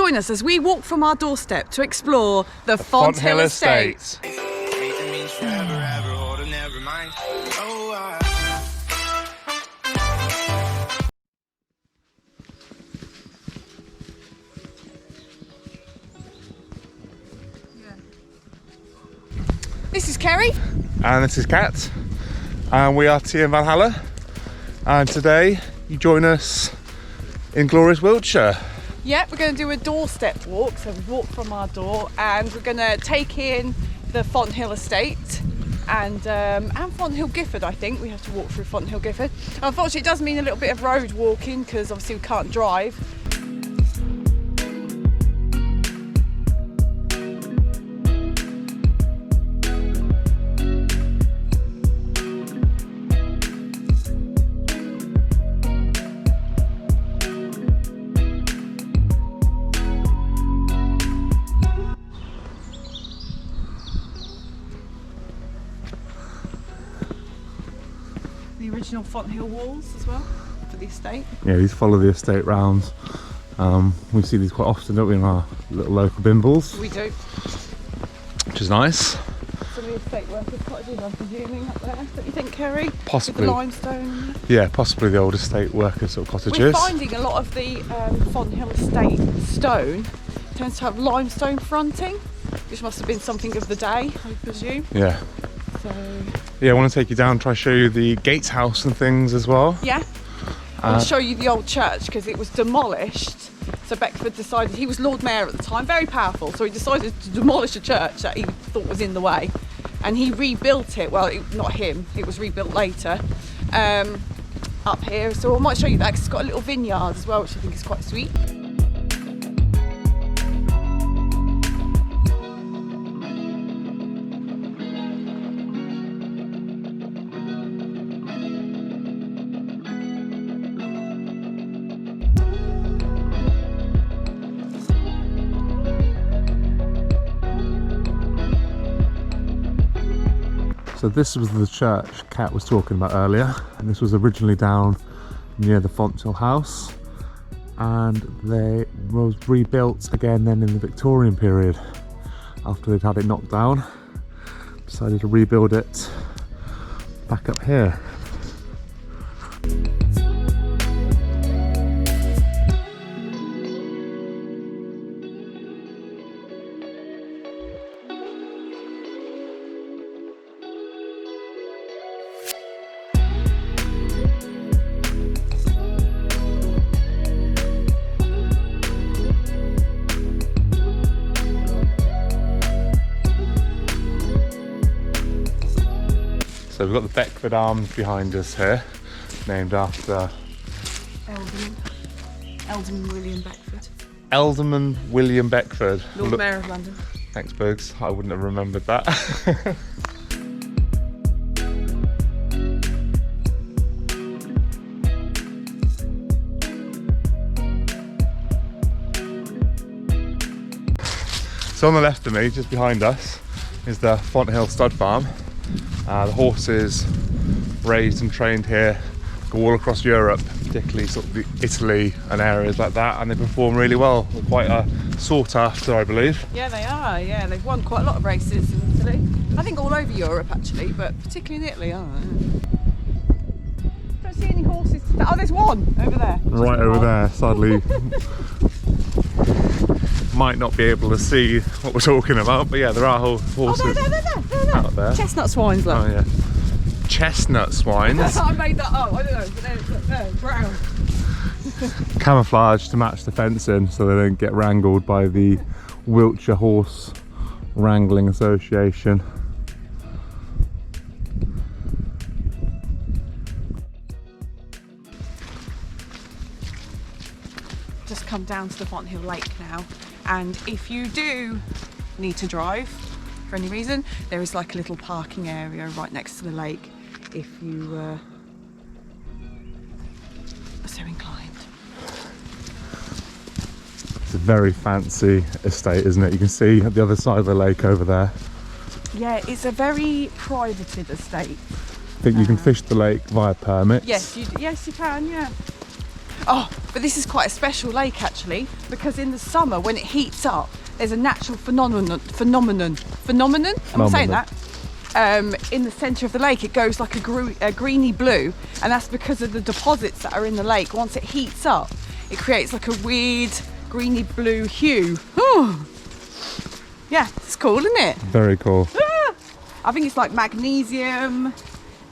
Join us as we walk from our doorstep to explore the Fonthill Estate. This is Kerry. And this is Kat. And we are Tea in Valhalla. And today you join us in glorious Wiltshire. Yeah, we're going to do a doorstep walk. So we walk from our door and we're going to take in the Fonthill Estate and Fonthill Gifford, I think. We have to walk through Fonthill Gifford. Unfortunately, it does mean a little bit of road walking because obviously we can't drive. The original Fonthill walls as well for the estate. Yeah, these follow the estate rounds. We see these quite often, don't we, in our little local bimbles. We do. Which is nice. Some of the estate workers cottages, I'm presuming, up there. Don't you think, Kerry? Possibly. With the limestone. Yeah, possibly the old estate workers sort of cottages. We're finding a lot of the Fonthill Estate stone tends to have limestone fronting, which must have been something of the day, I presume. Yeah. So yeah, I want to take you down, try to show you the gatehouse and things as well. yeah, I'll show you the old church because it was demolished. So Beckford decided, he was Lord Mayor at the time, very powerful, so he decided to demolish a church that he thought was in the way, and he rebuilt it. Well, not him, it was rebuilt later up here. So I might show you that because it's got a little vineyard as well, which I think is quite sweet. So this was the church Kat was talking about earlier, and this was originally down near the Fonthill house, and they was rebuilt again then in the Victorian period after they'd had it knocked down. Decided to rebuild it back up here. So we've got the Beckford Arms behind us here, named after Alderman William Beckford. Alderman William Beckford. Lord Mayor of London. Thanks, Bugs. I wouldn't have remembered that. So on the left of me, just behind us, is the Fonthill Stud Farm. The horses raised and trained here go all across Europe, particularly sort of Italy and areas like that, and they perform really well. They're quite sought after, I believe. Yeah, they are. Yeah, they've won quite a lot of races in Italy. I think all over Europe actually, but particularly in Italy. Don't see any horses. Oh, there's one over there. Right over there, sadly. Might not be able to see what we're talking about, but yeah, there are horses. Oh, there. Out there. Chestnut swines, look. Oh yeah, chestnut swines. I made that up. I don't know, but they're brown. Camouflage to match the fencing, so they don't get wrangled by the Wiltshire Horse Wrangling Association. Just come down to the Fonthill Lake now, and if you do need to drive for any reason, there is like a little parking area right next to the lake if you are so inclined. It's a very fancy estate, isn't it? You can see at the other side of the lake over there. Yeah, it's a very privated estate. I think you can fish the lake via permits. Yes, you can, yeah. Oh, but this is quite a special lake actually, because in the summer when it heats up, there's a natural phenomenon. Am I saying that? In the centre of the lake, it goes like a greeny blue, and that's because of the deposits that are in the lake. Once it heats up, it creates like a weird greeny blue hue. Yeah, it's cool, isn't it? Very cool. I think it's like magnesium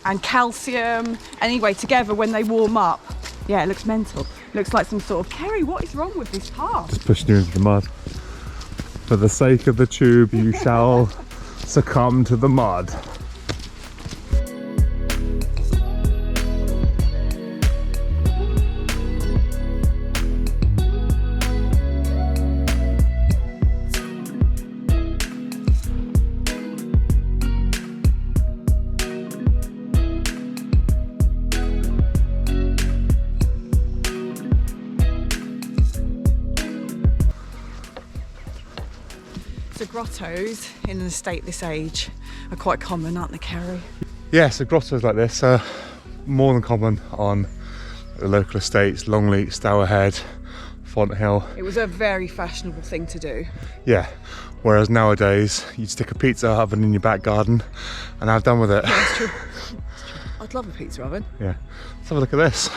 and calcium. Anyway, together when they warm up, yeah, it looks mental. Looks like some sort of... Kerry, what is wrong with this path? Just pushing you into the mud. For the sake of the tube, you shall succumb to the mud. So grottos in an estate this age are quite common, aren't they, Kerry? Yeah, so grottos like this are more than common on the local estates, Longleat, Stourhead, Fonthill. It was a very fashionable thing to do. Yeah, whereas nowadays you'd stick a pizza oven in your back garden and have done with it. Yeah, that's true. I'd love a pizza oven. Yeah, let's have a look at this.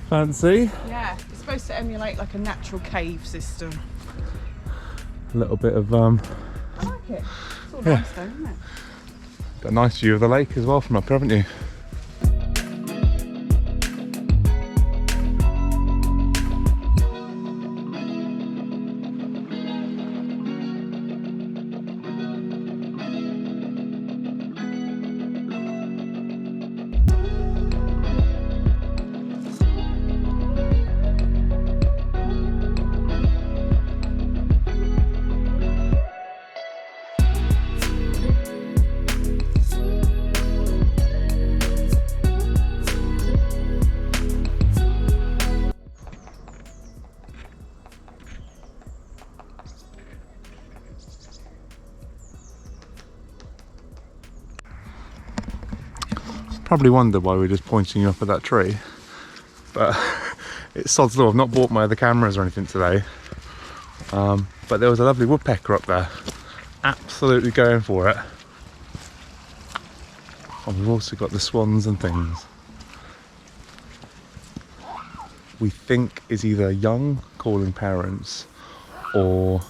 Fancy. Yeah, it's supposed to emulate like a natural cave system. A little bit of I like it. It's all limestone, isn't it? got a nice view of the lake as well from up here, haven't you? Probably wonder why we're just pointing you up at that tree, but it's sod's law. I've not bought my other cameras or anything today, but there was a lovely woodpecker up there, absolutely going for it. And we've also got the swans and things. We think is either young calling parents or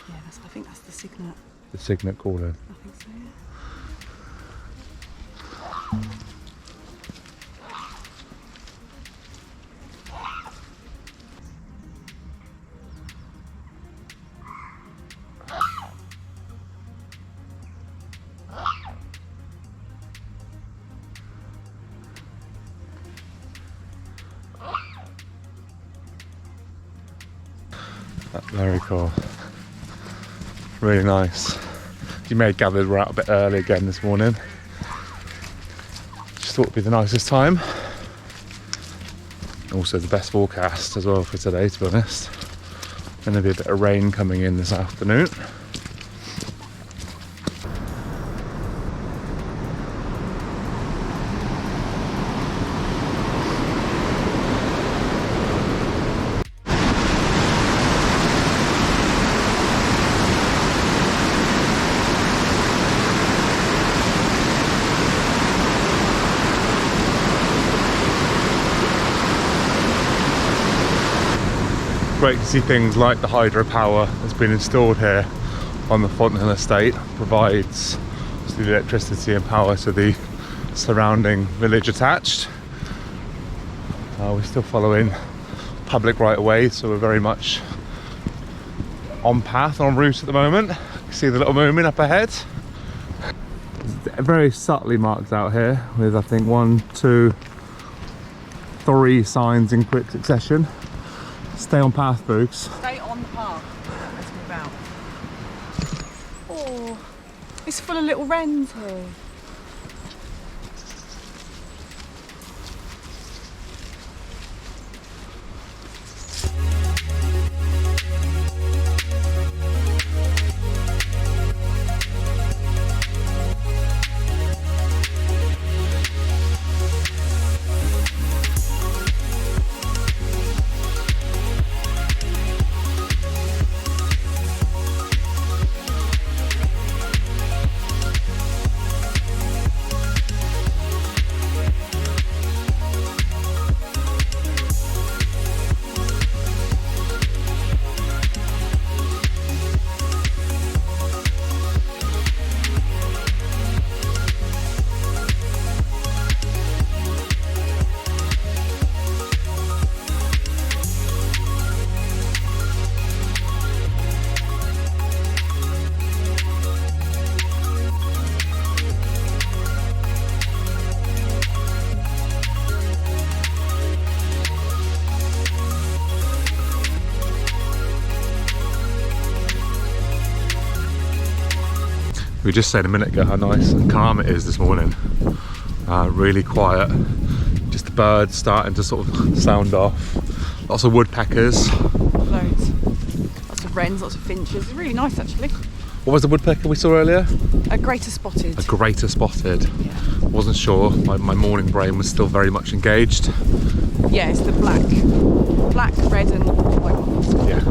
Yeah, I think that's the cygnet. the cygnet calling. I think so, yeah. Very cool. Really nice. You may have gathered we're out a bit early again this morning. Just thought it'd be the nicest time. Also the best forecast as well for today, to be honest. Going to be a bit of rain coming in this afternoon. Great to see things like the hydropower that's been installed here on the Fonthill Estate. Provides the electricity and power to the surrounding village attached. We're still following public right of way, so we're very much on path, on route at the moment. You can see the little moomin up ahead. Very subtly marked out here with I think 1, 2, 3 signs in quick succession. Stay on path, Boogs. Stay on the path. That's what it's about. Oh. It's full of little wrens here. We just said a minute ago how nice and calm it is this morning. Really quiet. Just the birds starting to sort of sound off. Lots of woodpeckers. Loads. Lots of wrens, lots of finches. It's really nice actually. What was the woodpecker we saw earlier? A greater spotted. A greater spotted. Yeah. Wasn't sure. My morning brain was still very much engaged. Yeah, it's the black, red and white ones. Yeah.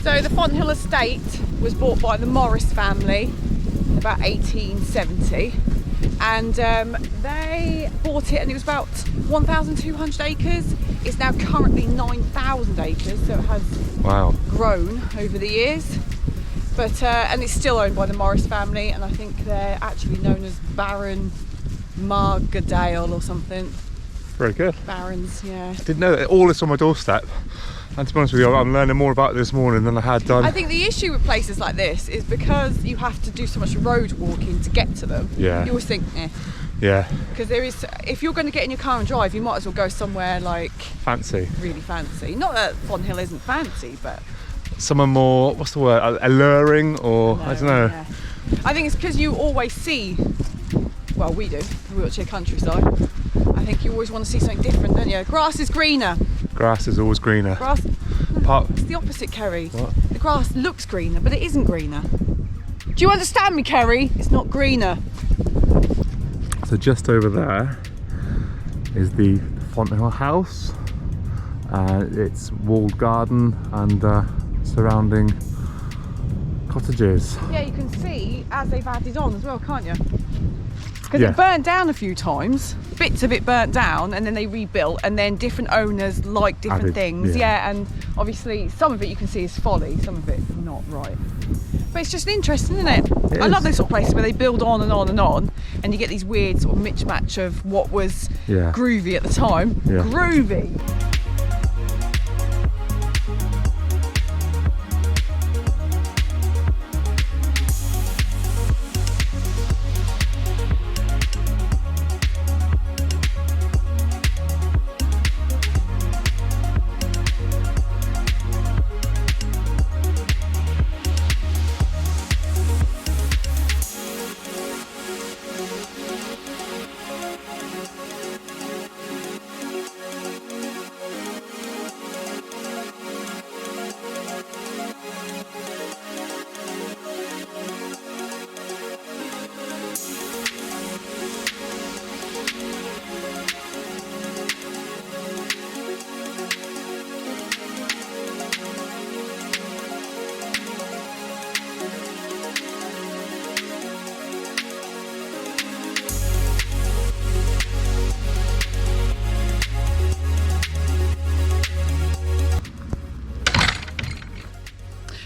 So the Fonthill Estate was bought by the Morris family in about 1870, and they bought it and it was about 1,200 acres. It's now currently 9,000 acres, so it has grown over the years. But and it's still owned by the Morris family, and I think they're actually known as Baron Margadale or something. Very good. Barons, yeah. I didn't know that. All this on my doorstep. And to be honest with you, I'm learning more about it this morning than I had done. I think the issue with places like this is because you have to do so much road walking to get to them. Yeah. You always think, eh. Yeah. Because there is, if you're going to get in your car and drive, you might as well go somewhere like fancy. Really fancy. Not that Fonthill isn't fancy, but somewhere more, what's the word, alluring, or I don't know. Yeah. I think it's because you always see, well, we do, the Wiltshire countryside. I think you always want to see something different, don't you? Grass is greener. Grass is always greener. Grass, it's the opposite, Kerry. What? The grass looks greener, but it isn't greener. Do you understand me, Kerry? It's not greener. So just over there is the Fonthill house. It's walled garden and surrounding cottages. Yeah, you can see as they've added on as well, can't you? Because it burnt down a few times, bits of it burnt down, and then they rebuilt, and then different owners like different things. Yeah, and obviously some of it you can see is folly, some of it not right. But it's just interesting, isn't it? I love those sort of places where they build on and on and on, and you get these weird sort of mismatch of what was groovy at the time. Yeah. Groovy!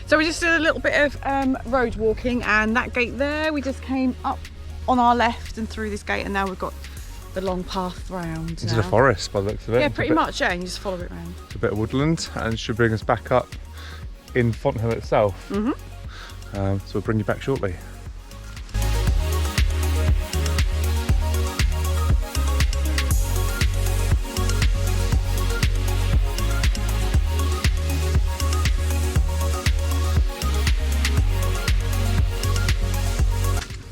So we just did a little bit of road walking, and that gate there, we just came up on our left and through this gate, and now we've got the long path round. Into the forest by the looks of it. Yeah, pretty much, yeah, and you just follow it round. It's a bit of woodland and should bring us back up in Fonthill itself. So we'll bring you back shortly.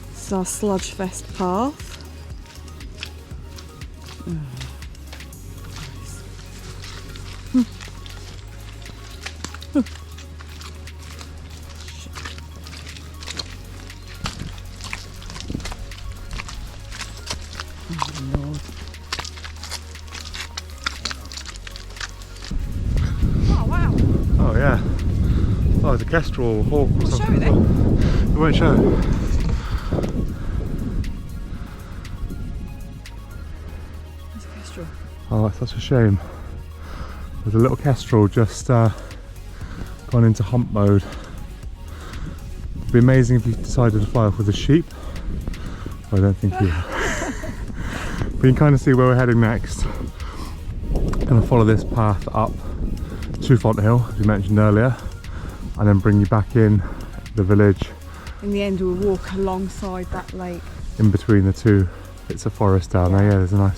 This is our sludge fest path. Oh yeah. Oh, there's a kestrel or hawk or something. Show it then. It won't show. There's a kestrel. Oh, that's such a shame. There's a little kestrel just gone into hump mode. It'd be amazing if you decided to fly off with a sheep. I don't think you. But you can kind of see where we're heading next. Gonna follow this path up to Fonthill, as you mentioned earlier, and then bring you back in the village. In the end, we'll walk alongside that lake. In between the two bits of forest down there. Yeah, there's a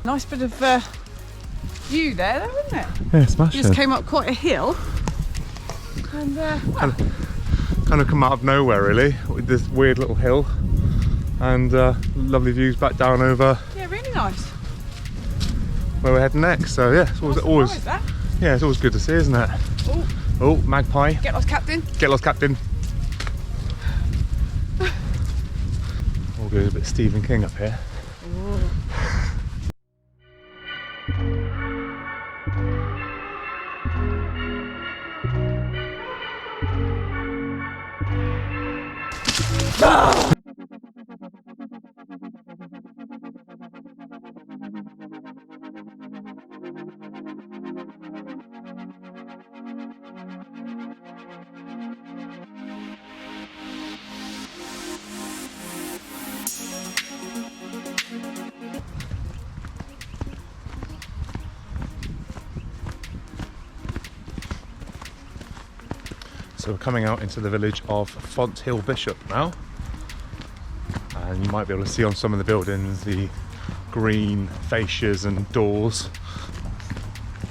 nice bit of view there, though, isn't it? Yeah, smashing. You just came up quite a hill, and well, kind of come out of nowhere really, with this weird little hill, and lovely views back down over. Yeah, really nice. Where we're heading next. So yeah, it's always yeah, it's always good to see, isn't it? Oh, magpie. Get lost, Captain. Get lost, Captain. We'll go a bit Stephen King up here. So we're coming out into the village of Fonthill Bishop now, and you might be able to see on some of the buildings the green fascias and doors.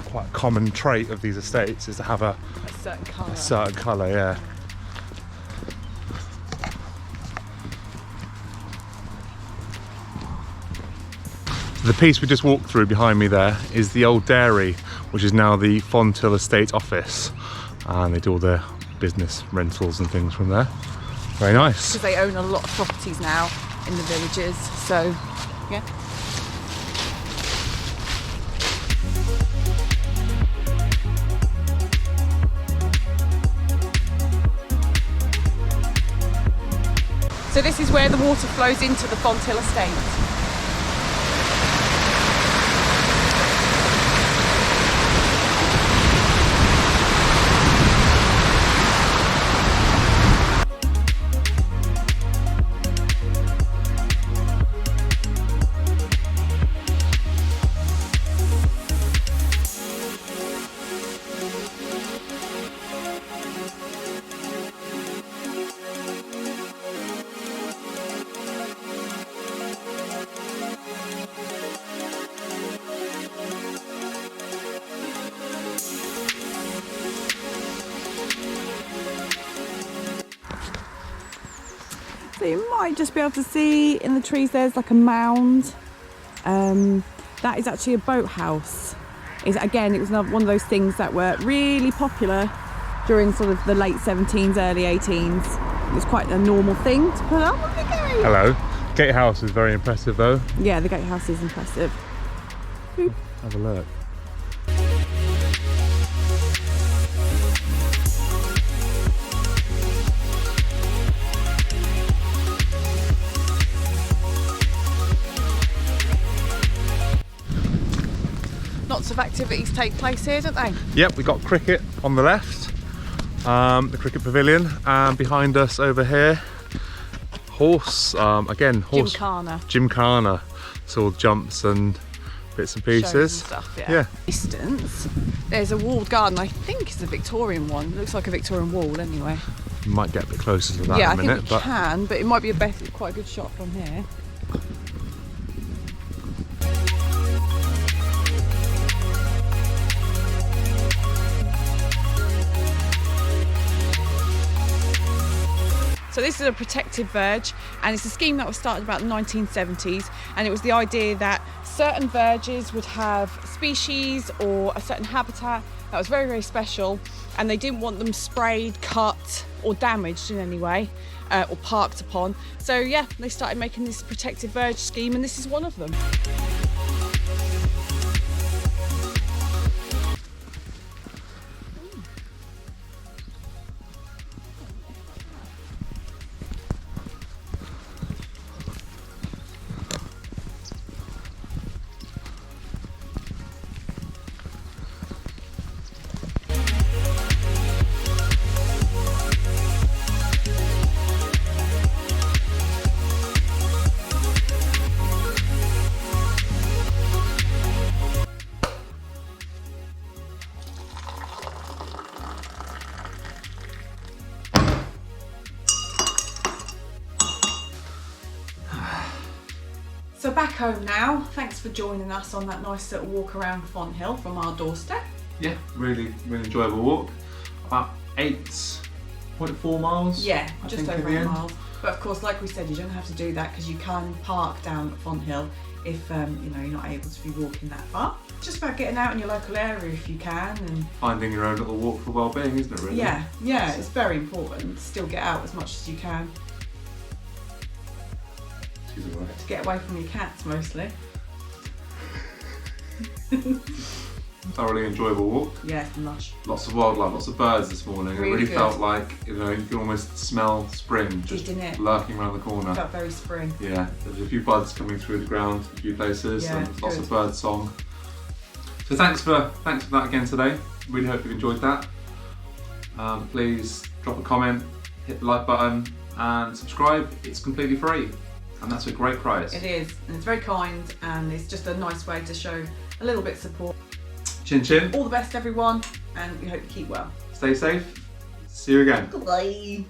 Quite a common trait of these estates is to have a certain colour, yeah. The piece we just walked through behind me there is the old dairy, which is now the Fonthill Estate office, and they do all their business rentals and things from there. Very nice. Because they own a lot of properties now in the villages, so yeah. So this is where the water flows into the Fonthill Estate. So you might just be able to see in the trees there's like a mound. That is actually a boathouse. It was one of those things that were really popular during sort of the late 17s, early 18s. It was quite a normal thing to put up. Hello. Gatehouse is very impressive though. Yeah, the gatehouse is impressive. Boop. Have a look. Lots of activities take place here, don't they? Yep, we got cricket on the left, the cricket pavilion, and behind us over here, horse. Gymkhana. So all jumps and bits and pieces. Shows and stuff, yeah. Distance. There's a walled garden. I think it's a Victorian one. It looks like a Victorian wall, anyway. We might get a bit closer to that Yeah, in a I minute. think we can, but it might be quite a good shot from here. So this is a protected verge, and it's a scheme that was started about the 1970s, and it was the idea that certain verges would have species or a certain habitat that was very, very special, and they didn't want them sprayed, cut or damaged in any way, or parked upon. So yeah, they started making this protected verge scheme, and this is one of them. So back home now. Thanks for joining us on that nice little walk around Fonthill from our doorstep. Yeah, really enjoyable walk. About 8.4 miles. Yeah, I just think, over in the 8 end. miles. But of course, like we said, you don't have to do that because you can park down at Fonthill if you know, you're not able to be walking that far. It's just about getting out in your local area if you can, and Finding your own little walk for well-being, isn't it really? yeah, it's very important to still get out as much as you can. She's all right. To get away from your cats mostly. Thoroughly enjoyable walk. Yeah, it's lush. Lots of wildlife, lots of birds this morning. Really It really good. felt like, you know, you can almost smell spring just Didn't it? lurking around the corner. Felt very spring. Yeah, there's a few buds coming through the ground, a few places, Yeah, and lots good. of bird song. So thanks for that again today. Really hope you've enjoyed that. Please drop a comment, hit the like button, and subscribe. It's completely free, and that's a great price. It is, and it's very kind, and it's just a nice way to show a little bit of support. Chin chin. All the best, everyone, and we hope you keep well. Stay safe. See you again. Goodbye.